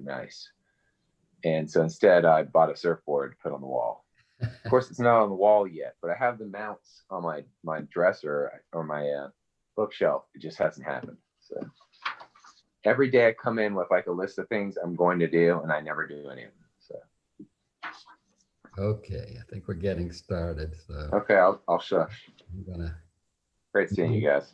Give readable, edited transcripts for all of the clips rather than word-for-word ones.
really nice. And so instead I bought a surfboard to put on the wall. Of course, it's not on the wall yet, but I have the mounts on my dresser or my bookshelf. It just hasn't happened. So every day I come in with like a list of things I'm going to do, and I never do any of them. So okay, I think we're getting started. So okay, I'll shush. I'm gonna. Great seeing you guys.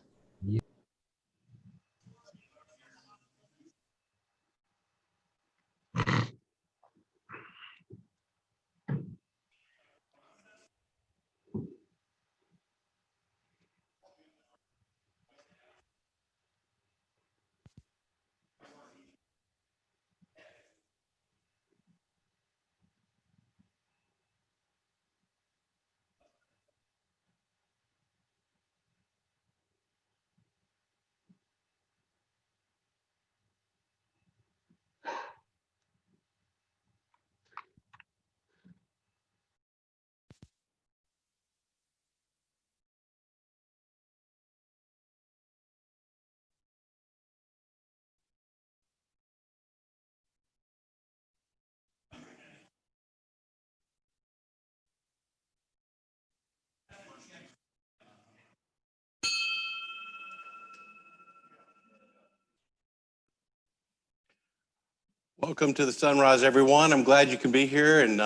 Welcome to the sunrise, everyone. I'm glad you can be here, and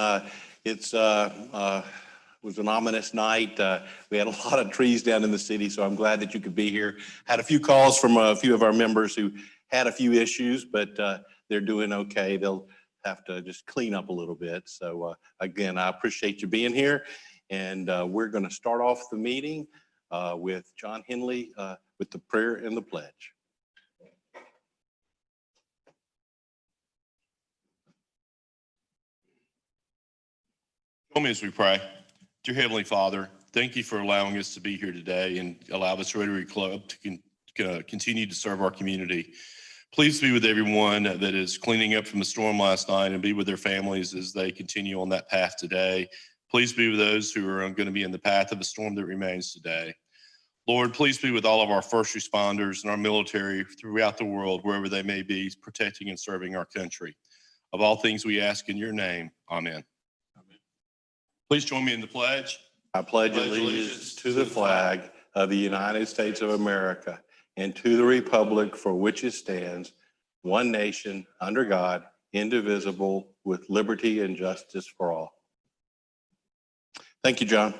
it was an ominous night. We had a lot of trees down in the city, so I'm glad that you could be here. Had a few calls from a few of our members who had a few issues, but they're doing okay. They'll have to just clean up a little bit. So again, I appreciate you being here, and we're going to start off the meeting with John Henley with the prayer and the pledge. Join me as we pray. Dear Heavenly Father, thank you for allowing us to be here today and allow this Rotary Club to continue to serve our community. Please be with everyone that is cleaning up from the storm last night and be with their families as they continue on that path today. Please be with those who are going to be in the path of the storm that remains today. Lord, please be with all of our first responders and our military throughout the world, wherever they may be, protecting and serving our country. Of all things we ask in your name, amen. Please join me in the pledge. I pledge allegiance to the flag of the United States of America and to the republic for which it stands, one nation, under God, indivisible, with liberty and justice for all. Thank you, John.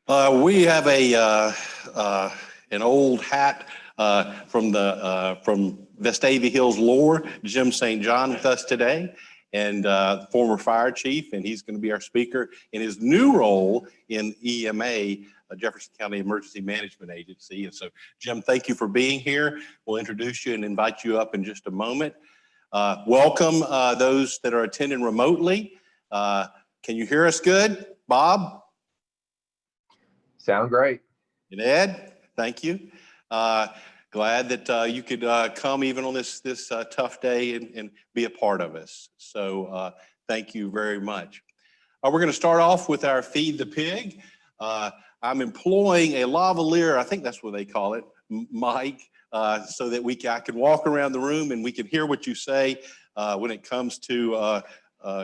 We have an old hat from Vestavia Hills Lore, Jim St. John, with us today, and former fire chief, and he's going to be our speaker in his new role in EMA, Jefferson County Emergency Management Agency. And so, Jim, thank you for being here. We'll introduce you and invite you up in just a moment. Welcome those that are attending remotely. Can you hear us good? Bob? Sound great. And Ed, thank you. Glad that you could come even on this tough day and be a part of us. So thank you very much. We're going to start off with our Feed the Pig. I'm employing a lavalier, I think that's what they call it, mic, so that I can walk around the room and we can hear what you say when it comes to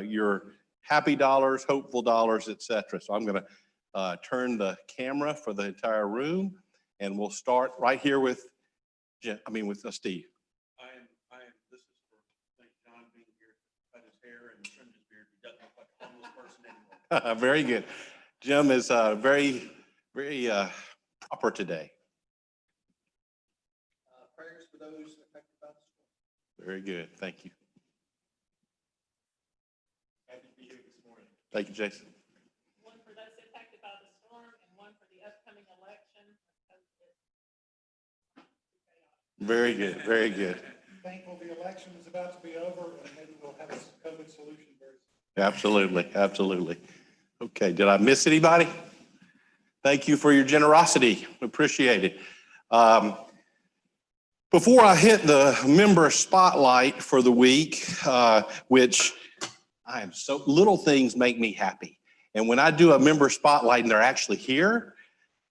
your happy dollars, hopeful dollars, etc. So I'm going to turn the camera for the entire room, and we'll start right here with Steve. This is for St. John being here, cut his hair and trimmed his beard. He doesn't look like a homeless person anymore. Very good. Jim is very, very proper today. Prayers for those affected by the storm. Very good. Thank you. Happy to be here this morning. Thank you, Jason. One for those affected by the storm and one for the upcoming election. Very good, very good. Thankful the election is about to be over and maybe we'll have a COVID solution very soon. Absolutely, absolutely. Okay, did I miss anybody? Thank you for your generosity. Appreciate it. Before I hit the member spotlight for the week, which I am so little things make me happy. And when I do a member spotlight and they're actually here,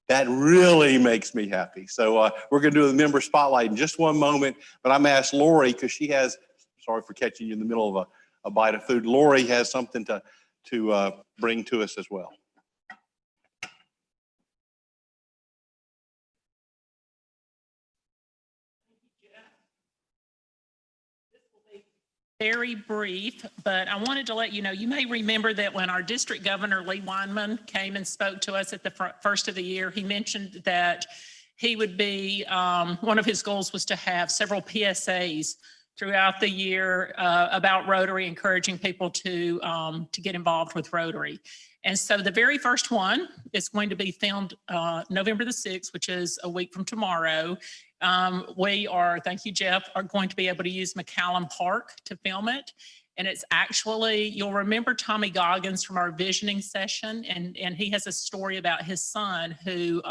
That really makes me happy. So we're going to do the member spotlight in just one moment, but I'm going to ask Lori, because she has, sorry for catching you in the middle of a bite of food. Lori has something to bring to us as well. Very brief, but I wanted to let you know, you may remember that when our district governor, Lee Weinman, came and spoke to us at the first of the year, he mentioned that he would be, one of his goals was to have several PSAs throughout the year about Rotary, encouraging people to get involved with Rotary. And so the very first one is going to be filmed November the 6th, which is a week from tomorrow. We are, thank you, Jeff, are going to be able to use McCallum Park to film it. And it's actually, you'll remember Tommy Goggins from our visioning session, and he has a story about his son who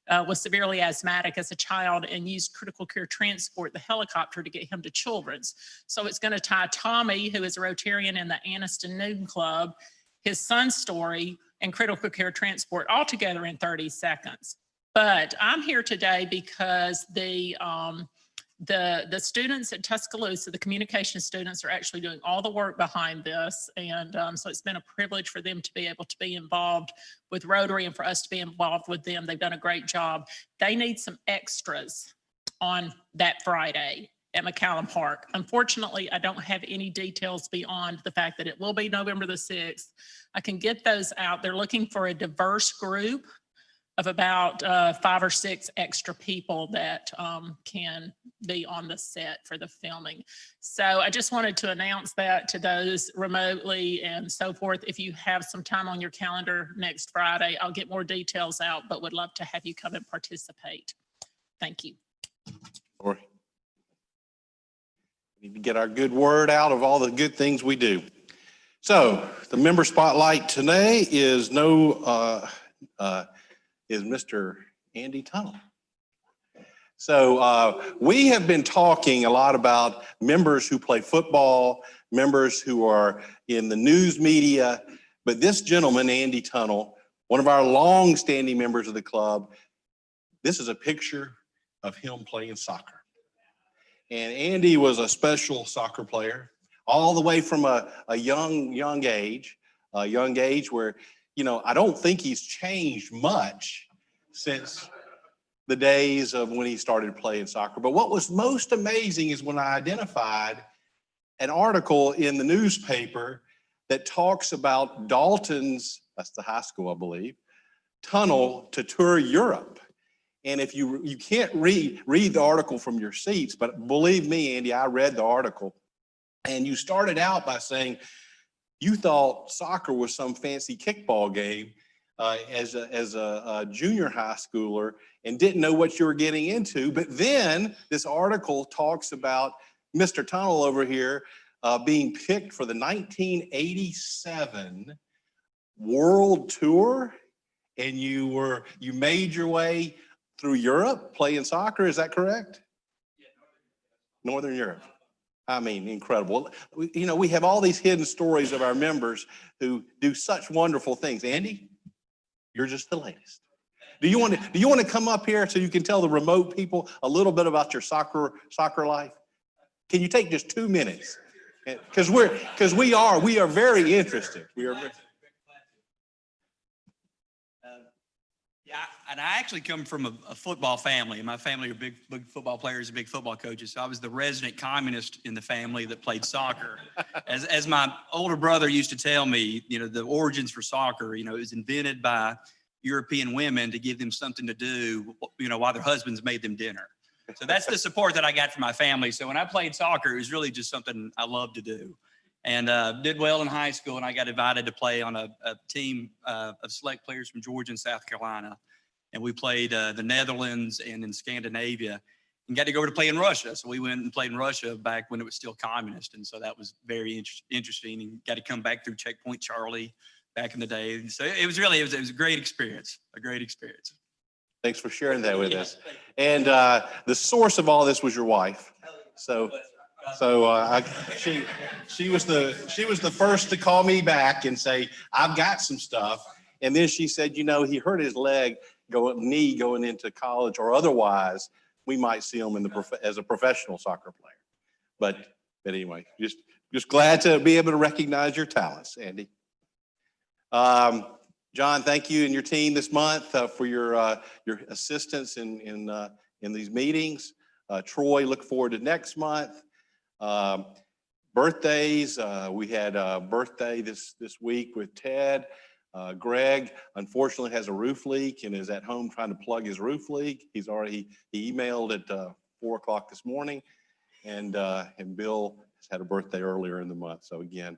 was severely asthmatic as a child and used critical care transport, the helicopter, to get him to Children's. So it's going to tie Tommy, who is a Rotarian in the Anniston Noon Club, his son's story, and critical care transport all together in 30 seconds. But I'm here today because the students at Tuscaloosa, the communication students, are actually doing all the work behind this. And so it's been a privilege for them to be able to be involved with Rotary and for us to be involved with them. They've done a great job. They need some extras on that Friday at McCallum Park. Unfortunately, I don't have any details beyond the fact that it will be November the 6th. I can get those out. They're looking for a diverse group of about 5 or 6 extra people that can be on the set for the filming. So I just wanted to announce that to those remotely and so forth. If you have some time on your calendar next Friday, I'll get more details out, but would love to have you come and participate. Thank you. Lori. We need to get our good word out of all the good things we do. So the member spotlight today is is Mr. Andy Tunnell. So we have been talking a lot about members who play football, members who are in the news media, but this gentleman, Andy Tunnell, one of our long-standing members of the club, this is a picture of him playing soccer. And Andy was a special soccer player all the way from a young age where, you know, I don't think he's changed much since the days of when he started playing soccer. But what was most amazing is when I identified an article in the newspaper that talks about Dalton's, that's the high school, I believe, tunnel to tour Europe. And if you can't read the article from your seats, but believe me, Andy, I read the article. And you started out by saying you thought soccer was some fancy kickball game as a junior high schooler and didn't know what you were getting into. But then this article talks about Mr. Tunnell over here being picked for the 1987 World Tour, and you made your way through Europe playing soccer. Is that correct? Yeah, Northern Europe. I mean, incredible. You know, we have all these hidden stories of our members who do such wonderful things. Andy, you're just the latest. Do you want to come up here so you can tell the remote people a little bit about your soccer life? Can you take just 2 minutes? Because we are very interested. We are. Yeah, and I actually come from a football family, and my family are big football players and big football coaches. So I was the resident communist in the family that played soccer. As my older brother used to tell me, you know, the origins for soccer, you know, it was invented by European women to give them something to do, you know, while their husbands made them dinner. So that's the support that I got from my family. So when I played soccer, it was really just something I loved to do. And did well in high school, and I got invited to play on a team of select players from Georgia and South Carolina. And we played the Netherlands and in Scandinavia, and got to go over to play in Russia. So we went and played in Russia back when it was still communist. And so that was very interesting, and got to come back through Checkpoint Charlie back in the day. So it was a great experience, Thanks for sharing that with us. And the source of all this was your wife. So she was the first to call me back and say, I've got some stuff. And then she said, you know, he hurt his knee going into college, or otherwise we might see him as a professional soccer player. But anyway, just glad to be able to recognize your talents, Andy. John, thank you and your team this month for your assistance in these meetings. Troy, look forward to next month. Birthdays, we had a birthday this week with Ted. Greg, unfortunately, has a roof leak and is at home trying to plug his roof leak. He emailed at 4 o'clock this morning, and Bill has had a birthday earlier in the month. So again,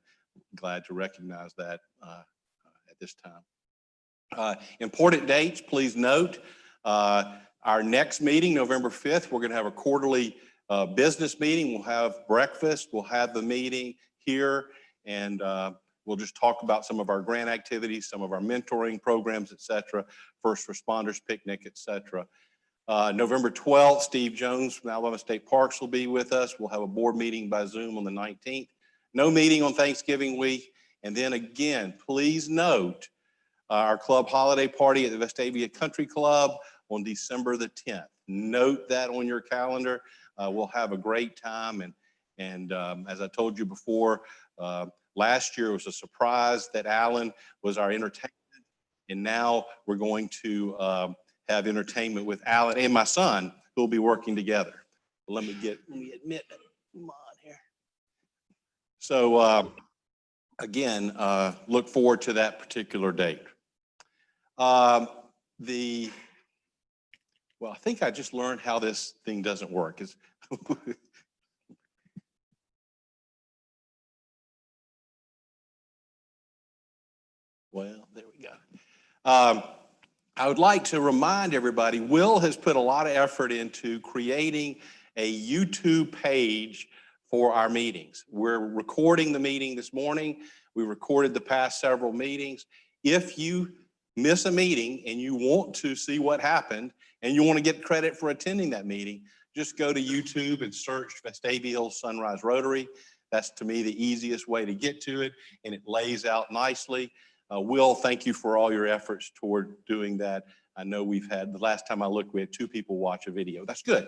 glad to recognize that at this time. Important dates, please note. Our next meeting, November 5th, we're going to have a quarterly business meeting. We'll have breakfast. We'll have the meeting here, and we'll just talk about some of our grant activities, some of our mentoring programs, et cetera, first responders picnic, et cetera. November 12th, Steve Jones from Alabama State Parks will be with us. We'll have a board meeting by Zoom on the 19th. No meeting on Thanksgiving week. And then again, please note our club holiday party at the Vestavia Country Club on December the 10th. Note that on your calendar. We'll have a great time. And as I told you before, last year was a surprise that Alan was our entertainment. And now we're going to have entertainment with Alan and my son, who will be working together. Let me admit it. Come on here. So again, look forward to that particular date. Well, I think I just learned how this thing doesn't work. Well, there we go. I would like to remind everybody, Will has put a lot of effort into creating a YouTube page for our meetings. We're recording the meeting this morning. We recorded the past several meetings. If you miss a meeting and you want to see what happened and you want to get credit for attending that meeting, just go to YouTube and search Vestavia Hills Sunrise Rotary. That's, to me, the easiest way to get to it, and it lays out nicely. Will, thank you for all your efforts toward doing that. I know we've had, the last time I looked, we had 2 people watch a video. That's good.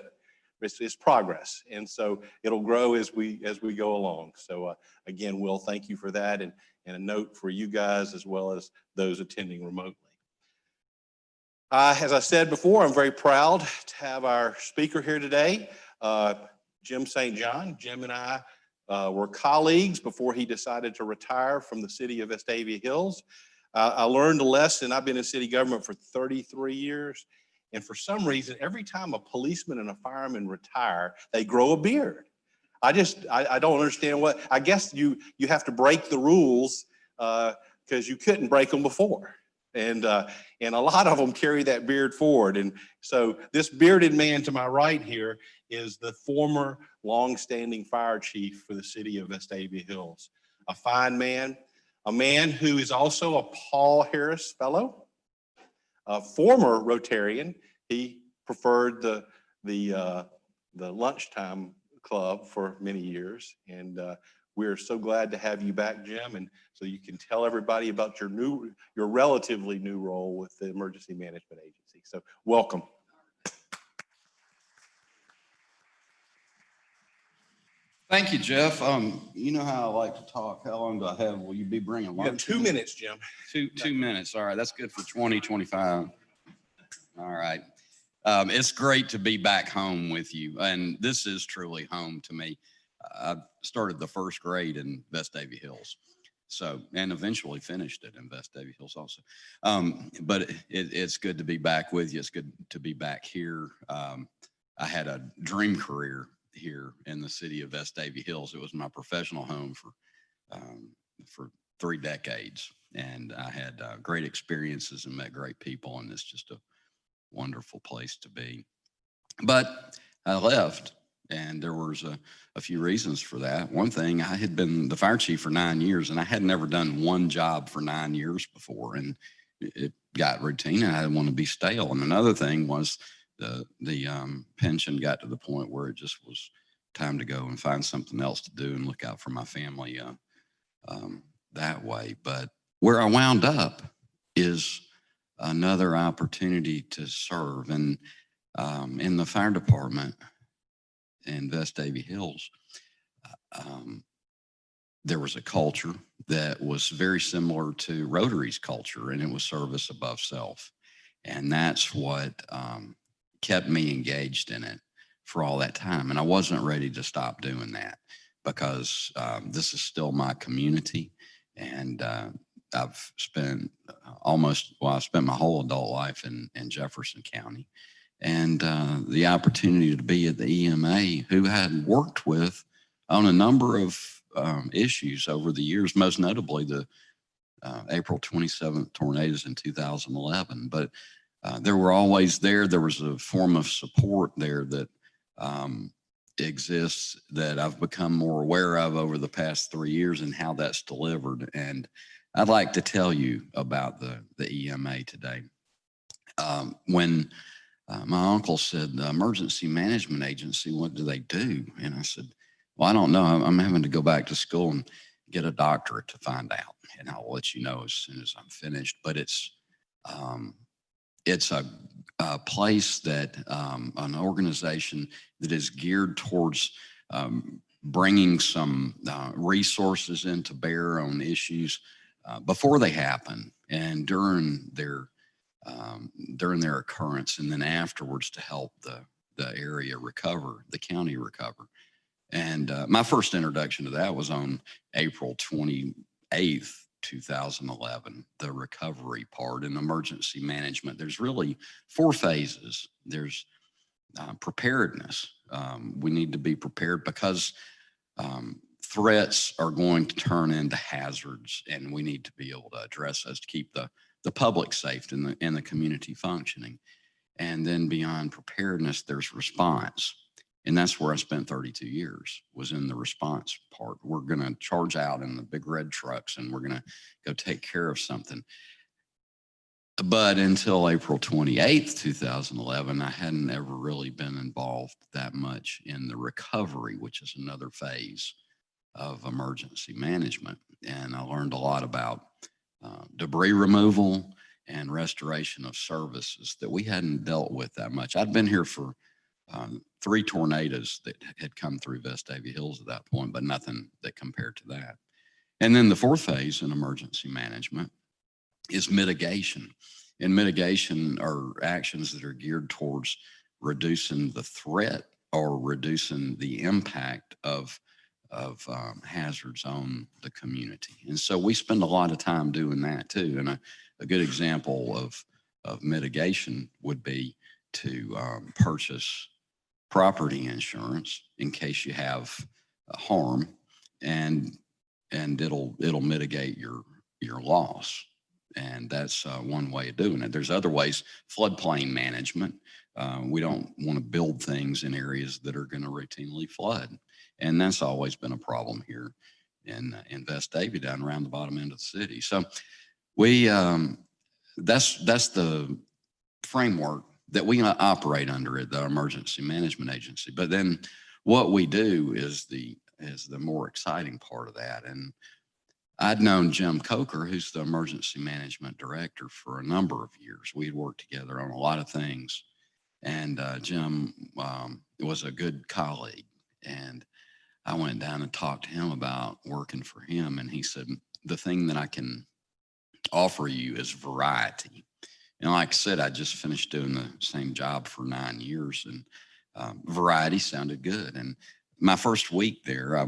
It's progress, and so it'll grow as we go along. So again, Will, thank you for that, and a note for you guys as well as those attending remotely. As I said before, I'm very proud to have our speaker here today, Jim St. John. Jim and I were colleagues before he decided to retire from the city of Vestavia Hills. I learned a lesson. I've been in city government for 33 years. And for some reason, every time a policeman and a fireman retire, they grow a beard. I don't understand what, I guess you have to break the rules because you couldn't break them before. And a lot of them carry that beard forward. And so this bearded man to my right here is the former longstanding fire chief for the city of Vestavia Hills. A fine man, a man who is also a Paul Harris Fellow, a former Rotarian. He preferred the lunchtime club for many years. And we're so glad to have you back, Jim. And so you can tell everybody about your relatively new role with the Emergency Management Agency. So welcome. Thank you, Jeff. You know how I like to talk. How long do I have? Will you be bringing lunch? You have 2 minutes, Jim. Two minutes. All right. That's good for 2025. All right. It's great to be back home with you. And this is truly home to me. I started the first grade in Vestavia Hills. So, and eventually finished it in Vestavia Hills also. But it's good to be back with you. It's good to be back here. I had a dream career here in the city of Vestavia Hills. It was my professional home for 3 decades. And I had great experiences and met great people. And it's just a wonderful place to be. But I left. And there was a few reasons for that. One thing, I had been the fire chief for 9 years, and I had never done one job for 9 years before. And it got routine, and I didn't want to be stale. And another thing was the pension got to the point where it just was time to go and find something else to do and look out for my family that way. But where I wound up is another opportunity to serve. And in the fire department in West Davie Hills, there was a culture that was very similar to Rotary's culture, and it was service above self. And that's what kept me engaged in it for all that time. And I wasn't ready to stop doing that because this is still my community. And I've spent I spent my whole adult life in Jefferson County. And the opportunity to be at the EMA, who had worked with on a number of issues over the years, most notably the April 27th tornadoes in 2011. But they were always there. There was a form of support there that exists that I've become more aware of over the past 3 years and how that's delivered. And I'd like to tell you about the EMA today. When my uncle said, the Emergency Management Agency, what do they do? And I said, well, I don't know. I'm having to go back to school and get a doctorate to find out. And I'll let you know as soon as I'm finished. But it's a place that an organization that is geared towards bringing some resources into bear on issues before they happen and during their occurrence, and then afterwards to help the area recover, the county recover. And my first introduction to that was on April 28th, 2011, the recovery part in emergency management. There's really 4 phases. There's preparedness. We need to be prepared because threats are going to turn into hazards, and we need to be able to address those to keep the public safe and the community functioning. And then beyond preparedness, there's response. And that's where I spent 32 years, was in the response part. We're going to charge out in the big red trucks and we're going to go take care of something. But until April 28th, 2011, I hadn't ever really been involved that much in the recovery, which is another phase of emergency management. And I learned a lot about debris removal and restoration of services that we hadn't dealt with that much. I'd been here for 3 tornadoes that had come through West Davie Hills at that point, but nothing that compared to that. And then the 4th phase in emergency management is mitigation. And mitigation are actions that are geared towards reducing the threat or reducing the impact of hazards on the community. And so we spend a lot of time doing that too. And a good example of mitigation would be to purchase property insurance in case you have harm, and it'll mitigate your loss. And that's one way of doing it. There's other ways. Floodplain management. We don't want to build things in areas that are going to routinely flood. And that's always been a problem here in West Davie, down around the bottom end of the city. So we that's the framework that we operate under at the Emergency Management Agency. But then what we do is the more exciting part of that. And I'd known Jim Coker, who's the emergency management director, for a number of years. We had worked together on a lot of things. And Jim was a good colleague. And I went down and talked to him about working for him. And he said, the thing that I can offer you is variety. And like I said, I just finished doing the same job for 9 years, and variety sounded good. And my first week there, I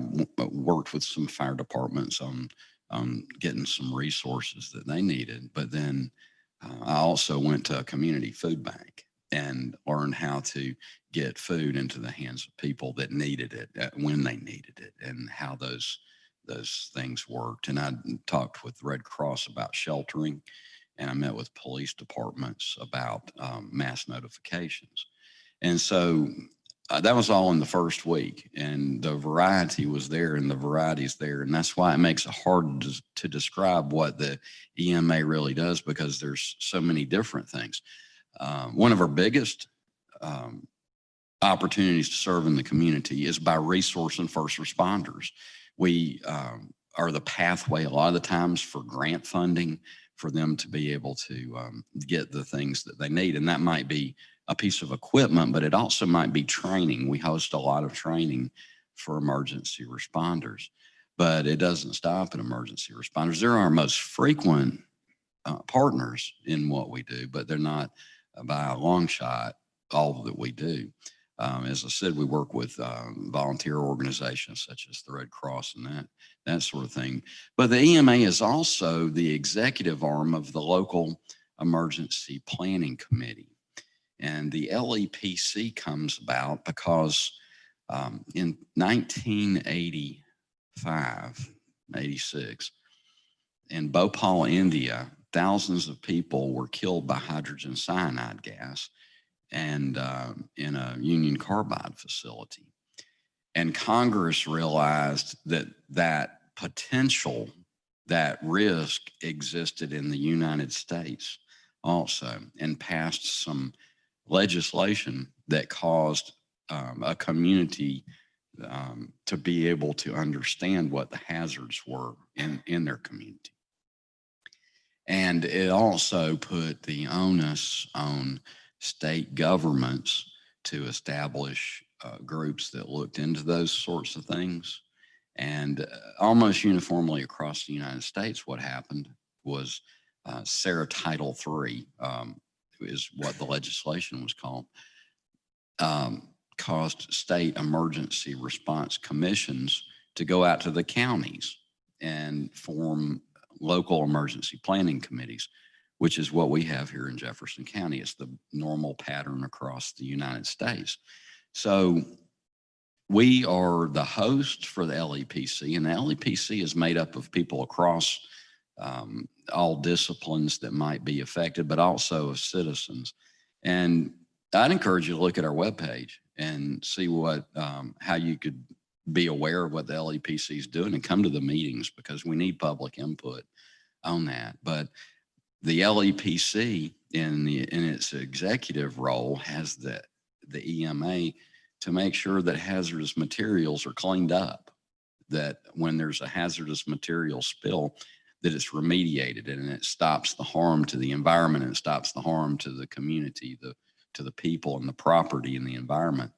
worked with some fire departments on getting some resources that they needed. But then I also went to a community food bank and learned how to get food into the hands of people that needed it when they needed it, and how those things worked. And I talked with Red Cross about sheltering, and I met with police departments about mass notifications. And so that was all in the first week, and the variety was there, and the variety is there. And that's why it makes it hard to describe what the EMA really does, because there's so many different things. One of our biggest opportunities to serve in the community is by resourcing first responders. We are the pathway a lot of the times for grant funding for them to be able to get the things that they need. And that might be a piece of equipment, but it also might be training. We host a lot of training for emergency responders, but it doesn't stop at emergency responders. They're our most frequent partners in what we do, but they're not by a long shot all that we do. As I said, we work with volunteer organizations such as the Red Cross and that sort of thing. But the EMA is also the executive arm of the local emergency planning committee. And the LEPC comes about because in 1985, 86, in Bhopal, India, thousands of people were killed by hydrogen cyanide gas and in a Union Carbide facility. And Congress realized that potential, that risk existed in the United States also, and passed some legislation that caused a community to be able to understand what the hazards were in their community. And it also put the onus on state governments to establish groups that looked into those sorts of things. And almost uniformly across the United States, what happened was SARA Title III is what the legislation was called, caused state emergency response commissions to go out to the counties and form local emergency planning committees, which is what we have here in Jefferson County. It's the normal pattern across the United States. So we are the host for the LEPC, and the LEPC is made up of people across all disciplines that might be affected, but also of citizens. And I'd encourage you to look at our webpage and see what, how you could be aware of what the LEPC is doing and come to the meetings, because we need public input on that. But the LEPC in its executive role has the EMA to make sure that hazardous materials are cleaned up, that when there's a hazardous material spill, that it's remediated and it stops the harm to the environment and it stops the harm to the community, to the people and the property and the environment.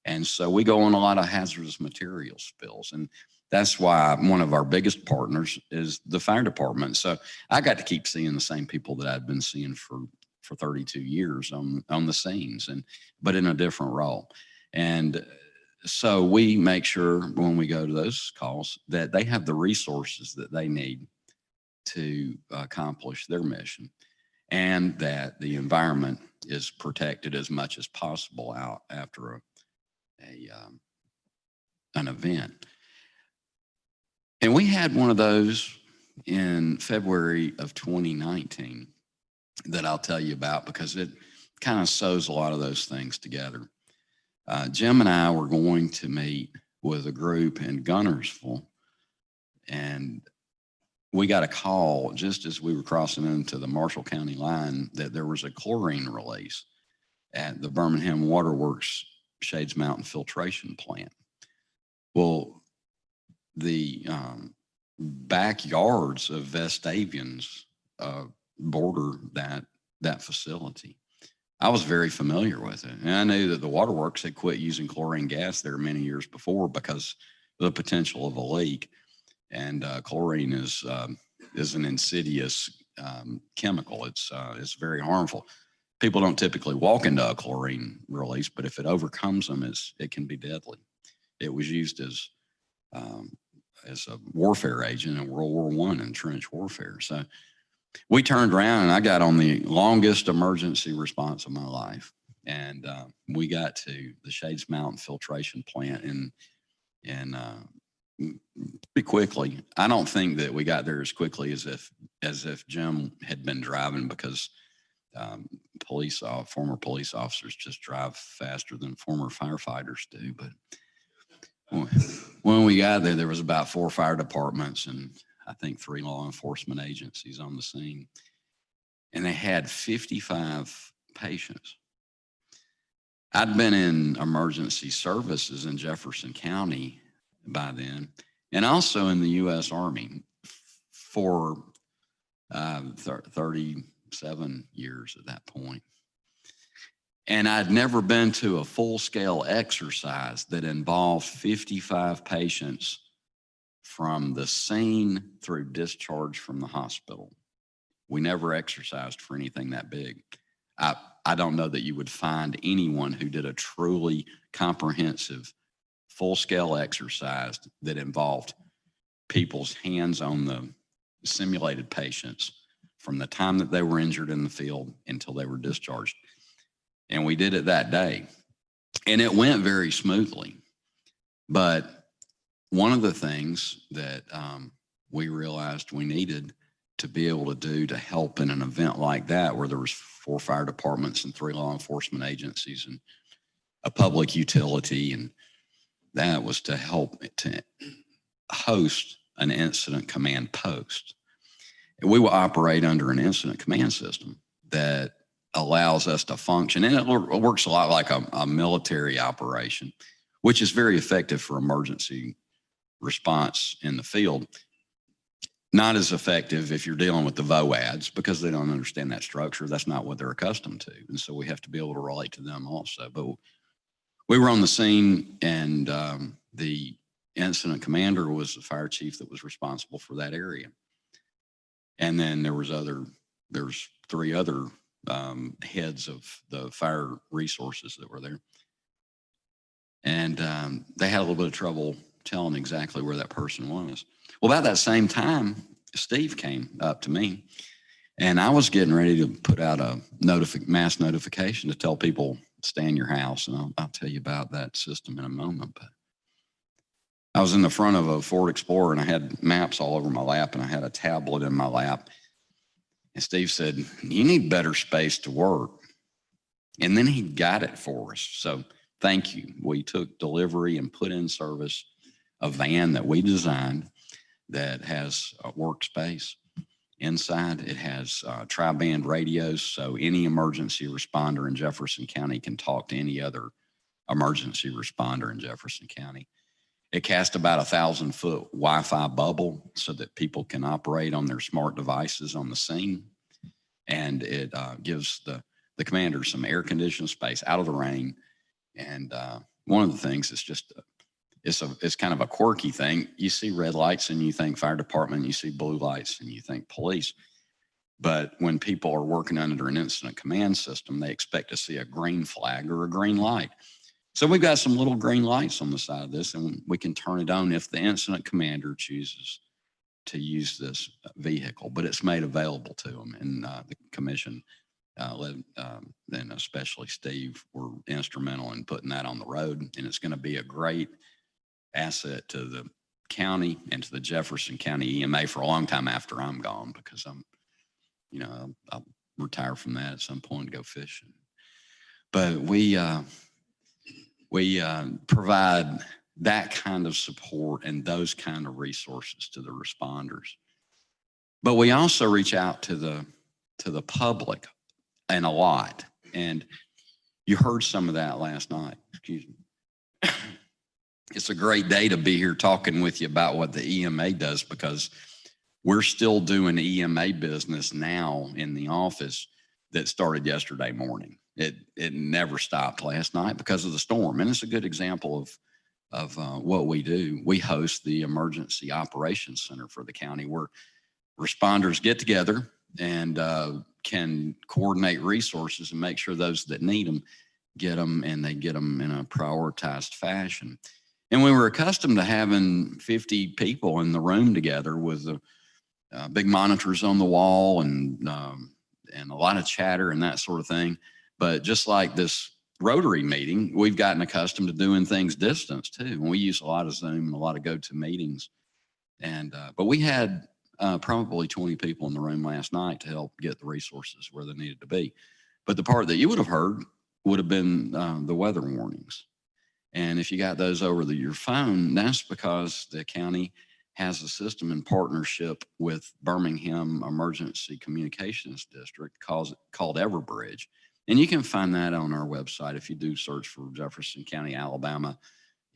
And so we go on a lot of hazardous material spills. And that's why one of our biggest partners is the fire department. So I got to keep seeing the same people that I've been seeing for 32 years on the scenes, but in a different role. And so we make sure when we go to those calls that they have the resources that they need to accomplish their mission, and that the environment is protected as much as possible out after an event. And we had one of those in February of 2019 that I'll tell you about, because it kind of sews a lot of those things together. Jim and I were going to meet with a group in Gunnersville, and we got a call just as we were crossing into the Marshall County line that there was a chlorine release at the Birmingham Waterworks Shades Mountain filtration plant. Well, the backyards of Vestavians border that facility. I was very familiar with it, and I knew that the waterworks had quit using chlorine gas there many years before because of the potential of a leak. And chlorine is an insidious chemical. It's very harmful. People don't typically walk into a chlorine release, but if it overcomes them, it can be deadly. It was used as a warfare agent in World War I in trench warfare. So we turned around and I got on the longest emergency response of my life. And we got to the Shades Mountain filtration plant and pretty quickly. I don't think that we got there as quickly as if Jim had been driving, because former police officers just drive faster than former firefighters do. But when we got there was about 4 fire departments and I think 3 law enforcement agencies on the scene, and they had 55 patients. I'd been in emergency services in Jefferson County by then, and also in the U.S. Army for 37 years at that point. And I'd never been to a full-scale exercise that involved 55 patients from the scene through discharge from the hospital. We never exercised for anything that big. I don't know that you would find anyone who did a truly comprehensive full-scale exercise that involved people's hands on the simulated patients from the time that they were injured in the field until they were discharged. And we did it that day. And it went very smoothly. But one of the things that we realized we needed to be able to do to help in an event like that, where there was 4 fire departments and 3 law enforcement agencies and a public utility, and that was to help to host an incident command post. We will operate under an incident command system that allows us to function, and it works a lot like a military operation, which is very effective for emergency response in the field. Not as effective if you're dealing with the VOADs, because they don't understand that structure. That's not what they're accustomed to. And so we have to be able to relate to them also. But we were on the scene, and the incident commander was the fire chief that was responsible for that area. And then there's 3 other heads of the fire resources that were there. And they had a little bit of trouble telling exactly where that person was. Well, about that same time, Steve came up to me, and I was getting ready to put out a mass notification to tell people, stay in your house. And I'll tell you about that system in a moment. But I was in the front of a Ford Explorer, and I had maps all over my lap, and I had a tablet in my lap. And Steve said, you need better space to work. And then he got it for us. So thank you. We took delivery and put in service a van that we designed that has a workspace inside. It has tri-band radios, so any emergency responder in Jefferson County can talk to any other emergency responder in Jefferson County. It casts about 1,000-foot Wi-Fi bubble so that people can operate on their smart devices on the scene. And it gives the commander some air-conditioned space out of the rain. And one of the things is just it's kind of a quirky thing. You see red lights and you think fire department, you see blue lights and you think police. But when people are working under an incident command system, they expect to see a green flag or a green light. So we've got some little green lights on the side of this, and we can turn it on if the incident commander chooses to use this vehicle, but it's made available to them. And the commission, and especially Steve, were instrumental in putting that on the road. And it's going to be a great asset to the county and to the Jefferson County EMA for a long time after I'm gone, because I'll retire from that at some point and go fishing. But we provide that kind of support and those kind of resources to the responders. But we also reach out to the public and a lot. And you heard some of that last night. Excuse me. It's a great day to be here talking with you about what the EMA does, because we're still doing EMA business now in the office that started yesterday morning. It never stopped last night because of the storm. And it's a good example of what we do. We host the Emergency Operations Center for the county, where responders get together and can coordinate resources and make sure those that need them get them, and they get them in a prioritized fashion. And we were accustomed to having 50 people in the room together with big monitors on the wall and a lot of chatter and that sort of thing. But just like this Rotary meeting, we've gotten accustomed to doing things distance too. And we use a lot of Zoom and a lot of GoToMeetings. And but we had probably 20 people in the room last night to help get the resources where they needed to be. But the part that you would have heard would have been the weather warnings. And if you got those over your phone, that's because the county has a system in partnership with Birmingham Emergency Communications District called Everbridge. And you can find that on our website. If you do search for Jefferson County, Alabama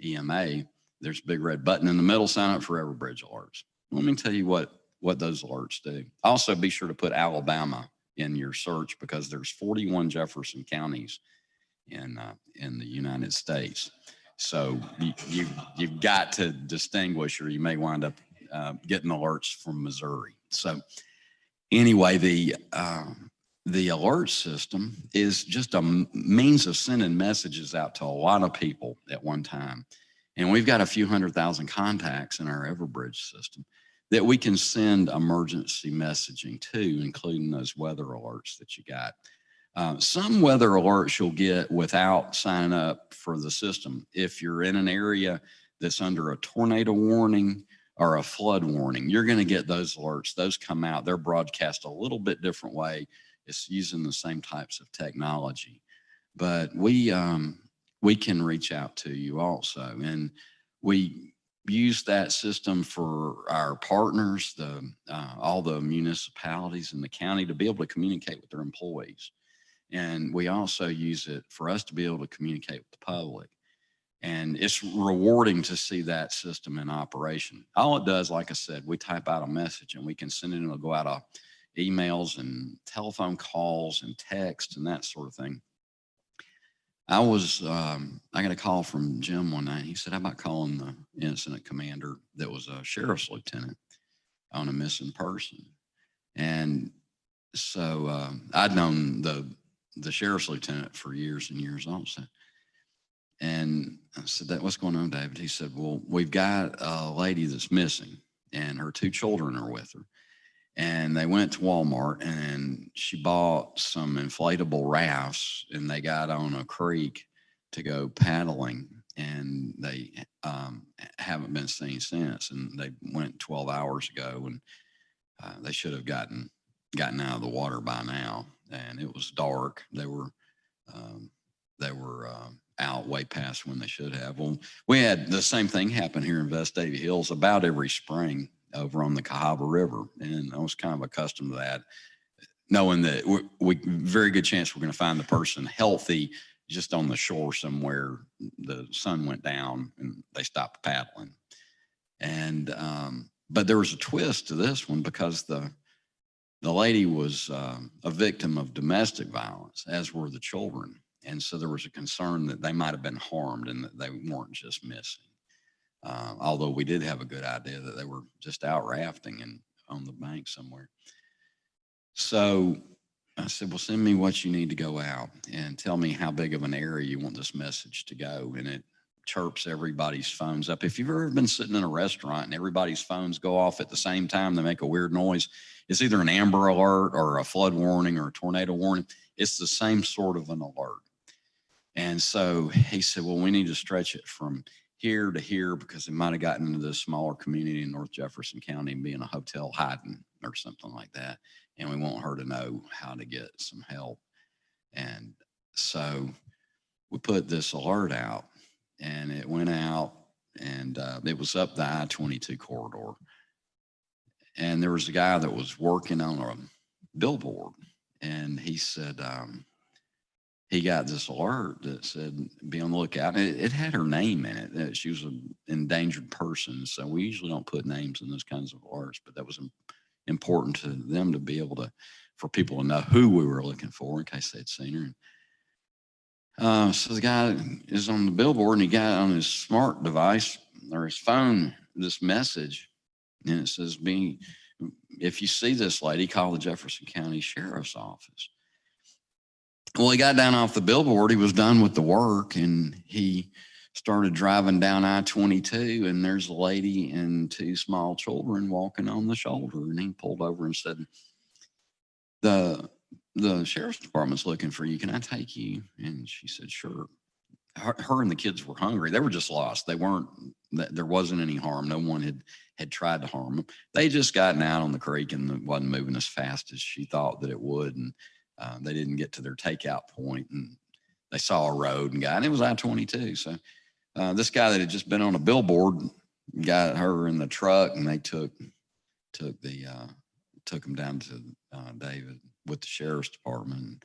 EMA, there's a big red button in the middle, sign up for Everbridge alerts. Let me tell you what what those alerts do. Also, be sure to put Alabama in your search because there's 41 Jefferson counties in the United States. So you've got to distinguish, or you may wind up getting alerts from Missouri. So anyway, the alert system is just a means of sending messages out to a lot of people at one time. And we've got a few 100,000 contacts in our Everbridge system that we can send emergency messaging to, including those weather alerts that you got. Some weather alerts you'll get without signing up for the system. If you're in an area that's under a tornado warning or a flood warning, you're going to get those alerts. Those come out. They're broadcast a little bit different way. It's using the same types of technology. But we can reach out to you also. And we use that system for our partners, all the municipalities in the county, to be able to communicate with their employees. And we also use it for us to be able to communicate with the public. And it's rewarding to see that system in operation. All it does, like I said, we type out a message and we can send it, and it'll go out of emails and telephone calls and text and that sort of thing. I got a call from Jim one night. He said, how about calling the incident commander that was a sheriff's lieutenant on a missing person? And so I'd known the sheriff's lieutenant for years and years also. And I said, what's going on, David? He said, well, we've got a lady that's missing and her 2 children are with her. And they went to Walmart and she bought some inflatable rafts, and they got on a creek to go paddling, and they haven't been seen since. And they went 12 hours ago, and they should have gotten out of the water by now. And it was dark. They were out way past when they should have. Well, we had the same thing happen here in Vestavia Hills about every spring over on the Cahaba River. And I was kind of accustomed to that, knowing that we very good chance we're going to find the person healthy just on the shore somewhere. The sun went down and they stopped paddling. And, but there was a twist to this one because the lady was a victim of domestic violence, as were the children. And so there was a concern that they might have been harmed and that they weren't just missing. Although we did have a good idea that they were just out rafting and on the bank somewhere. So I said, well, send me what you need to go out and tell me how big of an area you want this message to go. And it chirps everybody's phones up. If you've ever been sitting in a restaurant and everybody's phones go off at the same time, they make a weird noise. It's either an Amber Alert or a flood warning or a tornado warning. It's the same sort of an alert. And so he said, well, we need to stretch it from here to here because they might have gotten into this smaller community in North Jefferson County and be in a hotel hiding or something like that. And we want her to know how to get some help. And so we put this alert out, and it went out, and it was up the I-22 corridor. And there was a guy that was working on a billboard, and he said, he got this alert that said, be on the lookout. And it had her name in it. She was an endangered person. So we usually don't put names in those kinds of alerts, but that was important to them to be able to, for people to know who we were looking for in case they'd seen her. So the guy is on the billboard, and he got on his smart device or his phone this message, and it says, if you see this lady, call the Jefferson County Sheriff's Office. Well, he got down off the billboard. He was done with the work, and he started driving down I-22, and there's a lady and 2 small children walking on the shoulder. And he pulled over and said, the sheriff's department's looking for you. Can I take you? And she said, sure. Her and the kids were hungry. They were just lost. There wasn't any harm. No one had tried to harm them. They just gotten out on the creek, and it wasn't moving as fast as she thought that it would. And they didn't get to their takeout point, and they saw a road and it was I-22. So this guy that had just been on a billboard got her in the truck, and they took him down to David with the sheriff's department.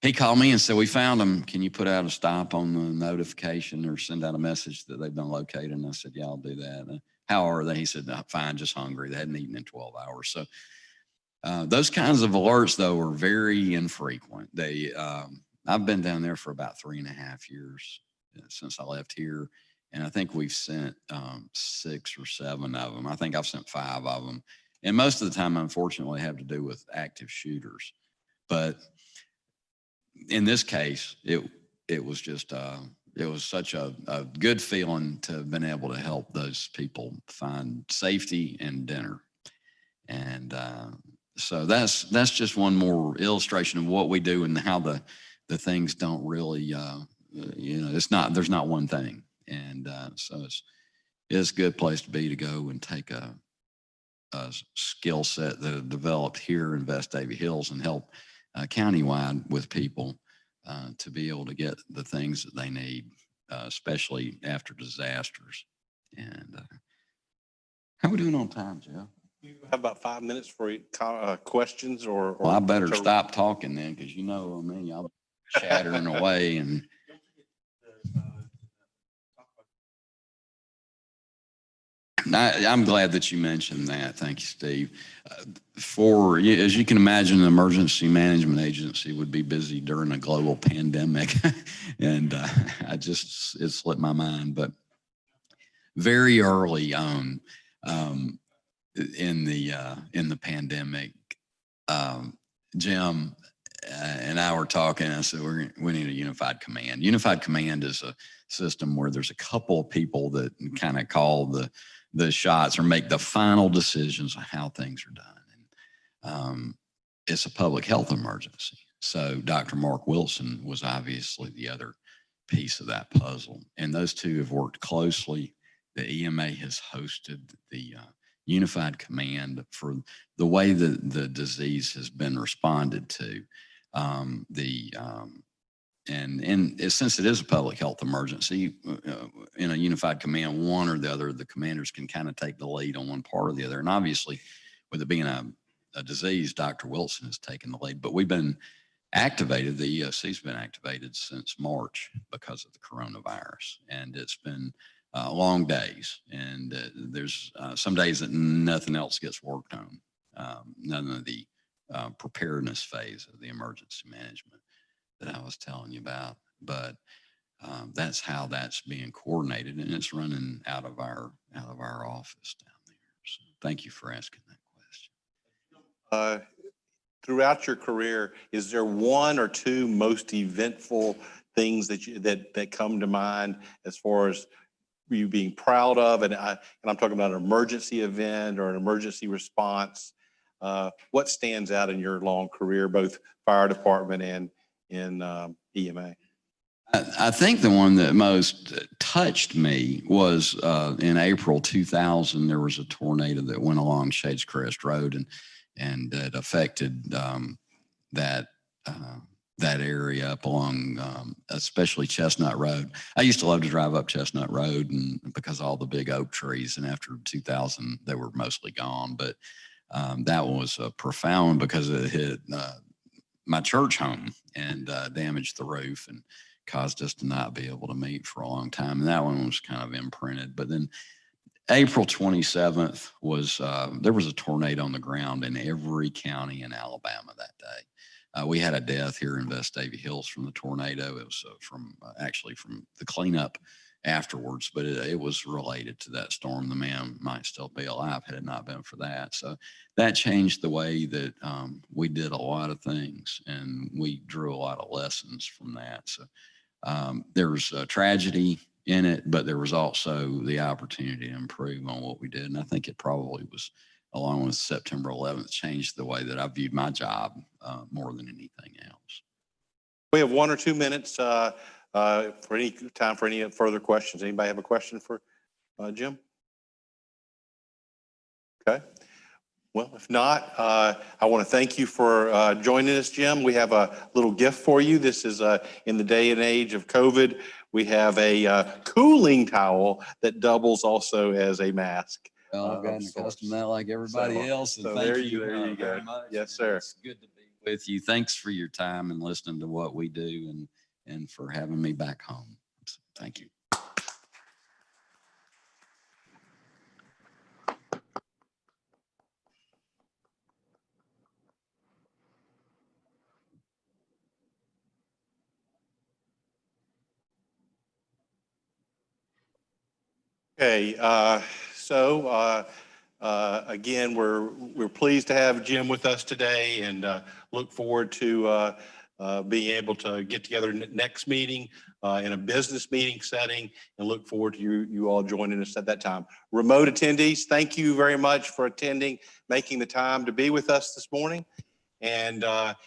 He called me and said, we found them. Can you put out a stop on the notification or send out a message that they've been located? And I said, yeah, I'll do that. how are they? He said, "No, fine, just hungry." They hadn't eaten in 12 hours. So those kinds of alerts, though, are very infrequent. I've been down there for about 3.5 years since I left here. And I think we've sent 6 or 7 of them. I think I've sent 5 of them. And most of the time, unfortunately, have to do with active shooters. But in this case, it was just, it was such a good feeling to have been able to help those people find safety and dinner. And so that's just one more illustration of what we do and how the things don't really, there's not one thing. And so it's a good place to be, to go and take a skill set that I've developed here in Vestavia Hills and help countywide with people to be able to get the things that they need, especially after disasters. And how are we doing on time, Jeff? You have about 5 minutes for questions or Well, I better stop talking then, because you know me, I'll be chattering away. And I'm glad that you mentioned that. Thank you, Steve. As you can imagine, an emergency management agency would be busy during a global pandemic. And it slipped my mind. But very early on in the pandemic, Jim and I were talking. I said, we need a unified command. Unified command is a system where there's a couple of people that kind of call the shots or make the final decisions on how things are done. And it's a public health emergency. So Dr. Mark Wilson was obviously the other piece of that puzzle. And those two have worked closely. The EMA has hosted the unified command for the way that the disease has been responded to. Since it is a public health emergency, in a unified command, one or the other of the commanders can kind of take the lead on one part or the other. And obviously, with it being a disease, Dr. Wilson has taken the lead. But we've been activated. The EOC's been activated since March because of the coronavirus, and it's been long days. And there's some days that nothing else gets worked on, none of the preparedness phase of the emergency management that I was telling you about. But that's how that's being coordinated, and it's running out of our office down there. So thank you for asking that question. Throughout your career, is there one or two most eventful things that come to mind as far as you being proud of? And I'm talking about an emergency event or an emergency response. What stands out in your long career, both fire department and in EMA? I think the one that most touched me was in April 2000. There was a tornado that went along Shades Crest Road, and it affected that area up along, especially Chestnut Road. I used to love to drive up Chestnut Road, and because of all the big oak trees. And after 2000, they were mostly gone. But that was profound because it hit my church home and damaged the roof and caused us to not be able to meet for a long time. And that one was kind of imprinted. But then April 27th was, there was a tornado on the ground in every county in Alabama that day. We had a death here in Vestavia Hills from the tornado. It was actually from the cleanup afterwards, but it was related to that storm. The man might still be alive had it not been for that. So that changed the way that we did a lot of things, and we drew a lot of lessons from that. So there was a tragedy in it, but there was also the opportunity to improve on what we did. And I think it probably was, along with September 11th, changed the way that I viewed my job more than anything else. We have 1 or 2 minutes for any time for any further questions. Anybody have a question for Jim? Okay. Well, if not, I want to thank you for joining us, Jim. We have a little gift for you. This is in the day and age of COVID. We have a cooling towel that doubles also as a mask. Well, I've gotten accustomed to that like everybody else. And so thank there you you go. very much. Yes, sir. It's good to be with you. Thanks for your time and listening to what we do, and for having me back home. So, thank you. Okay, again, we're pleased to have Jim with us today and look forward to being able to get together next meeting in a business meeting setting, and look forward to you all joining us at that time. Remote attendees, thank you very much for attending, making the time to be with us this morning. And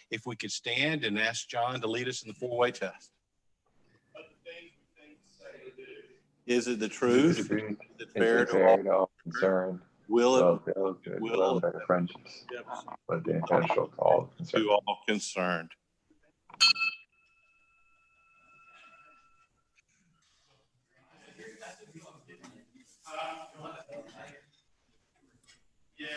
if we could stand and ask John to lead us in the four-way test. Is it the truth? Is it fair to all concerned? Will it Love, good, will, better friendships, but the intentional to all concerned. to all concerned? Yeah.